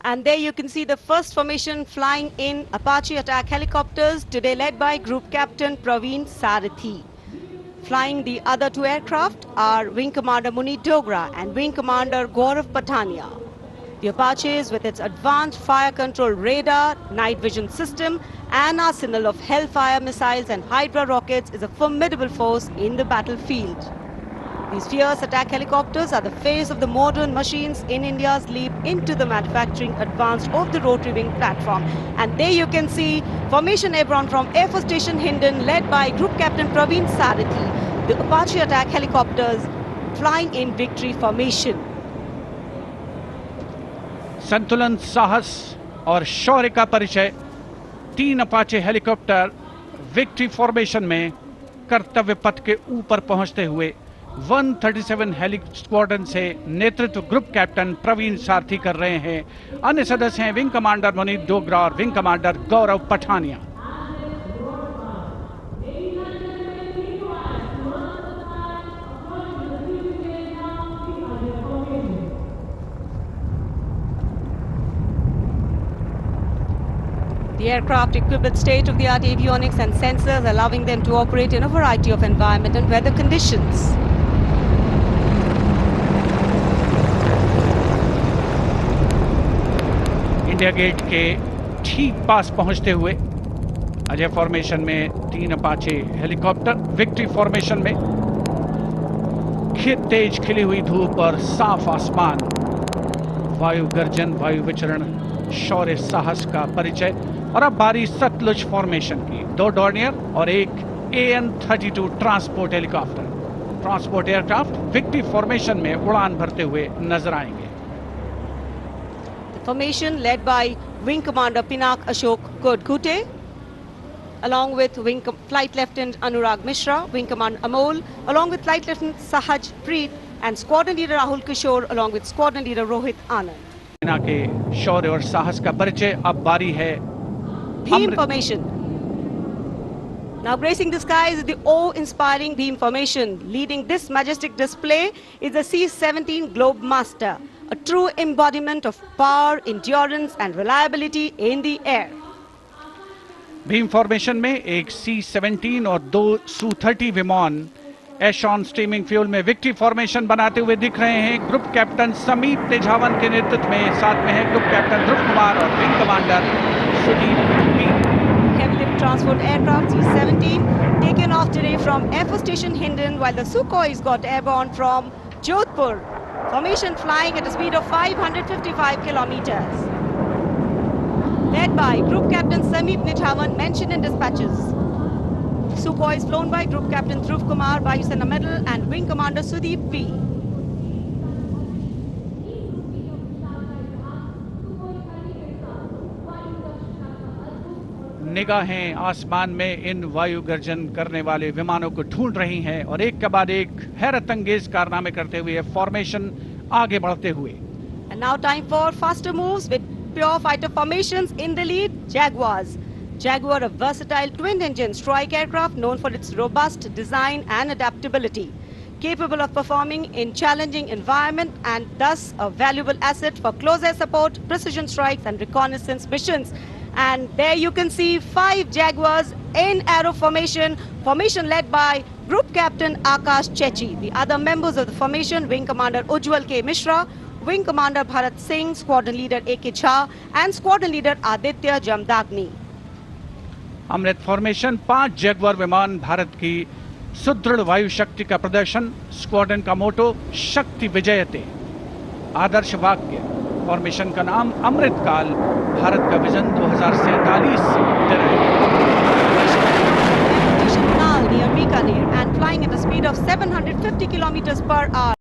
And there you can see the first formation flying in Apache attack helicopters, today led by Group Captain Praveen Sarathi. Flying the other two aircraft are Wing Commander Munit Dogra and Wing Commander Gaurav Patania. The Apaches, with its advanced fire control radar, night vision system and arsenal of Hellfire missiles and Hydra rockets, is a formidable force in the battlefield. These fierce attack helicopters are the face of the modern machines in India's leap into the manufacturing advanced of the rotary wing platform. And there you can see Formation Airborne from Air Force Station Hindon, led by Group Captain Praveen Sarathi. The Apache attack helicopters flying in victory formation. संतुलन, साहस और शौर्य का परिचय 3 Apache helicopter victory formation में कर्तव्य पथ के ऊपर पहुंचते हुए 137 हेली स्क्वाड्रन से नेतृत्व ग्रुप कैप्टन प्रवीण सारथी कर रहे हैं। अन्य सदस्य हैं विंग कमांडर मुनीत डोगरा और wing commander Gaurav Pathania. The aircraft equipped with state-of-the-art avionics and sensors, allowing them to operate in a variety of environment and weather conditions. India Gate के ठीक पास पहुंचते हुए अजय फॉर्मेशन में 3 अपाचे हेलीकॉप्टर विक्ट्री फॉर्मेशन में तेज खिली हुई धूप और साफ आसमान, वायु गर्जन, वायु विचरण, शौर्य साहस का परिचय। और अब बारी सतलुज फॉर्मेशन की। 2 डॉर्नियर और एक AN-32 transport helicopter, transport aircraft victory formation में उड़ान भरते हुए नजर आएंगे। Formation led by Wing Commander Pinak Ashok Kodkute, along with Flight Lieutenant Anurag Mishra, Wing Commander Amol, along with Flight Lieutenant Sahaj Preet, and Squadron Leader Rahul Kishore, along with Squadron Leader Rohit Anand. सेना के शौर्य और साहस का परिचय। अब बारी है Beam Formation. Now gracing the skies is the awe-inspiring Beam Formation. Leading this majestic display is the C-17 Globe Master, a true embodiment of power, endurance and reliability in the air. Beam formation में एक C-17 और 2 Su-30 विमान एशॉन steaming fuel में victory formation बनाते हुए दिख रहे हैं। ग्रुप कैप्टन समीप तेजावन के नेतृत्व में साथ में है ग्रुप कैप्टन ध्रुव कुमार और wing commander Sudeep P. Heavy lift transport aircraft C-17 taken off today from Air Force Station Hindon, while the Sukhois got airborne from Jodhpur. Formation flying at a speed of 555 kilometers. Led by Group Captain Sameep Nithawan, mentioned in dispatches. Sukhoi is flown by Group Captain Dhruv Kumar, Vayu Sena Medal, and Wing Commander Sudeep P. निगाहें आसमान में इन वायु गर्जन करने वाले विमानों को ढूंढ रही हैं और एक के बाद एक हैरत अंगेज कारनामे करते हुए फॉर्मेशन आगे बढ़ते हुए। And now time for faster moves with pure fighter formations. In the lead, Jaguars. Jaguar, a versatile twin-engine strike aircraft known for its robust design and adaptability, capable of performing in challenging environment and thus a valuable asset for close air support, precision strikes and reconnaissance missions. And there you can see 5 Jaguars in arrow formation, formation led by Group Captain Akash Chechi. The other members of the formation, Wing Commander Ujjwal K. Mishra, Wing Commander Bharat Singh, Squadron Leader A.K. Jha and Squadron Leader Aditya Jamdagni. Amrit formation 5 Jaguar विमान, भारत की सुदृढ़ वायु शक्ति का प्रदर्शन। Squadron का मोटो शक्ति विजयते, आदर्श वाक्य। फॉर्मेशन का नाम अमृतकाल, भारत का vision 2047 Near Bikaner and flying at a speed of 750 kilometers per hour.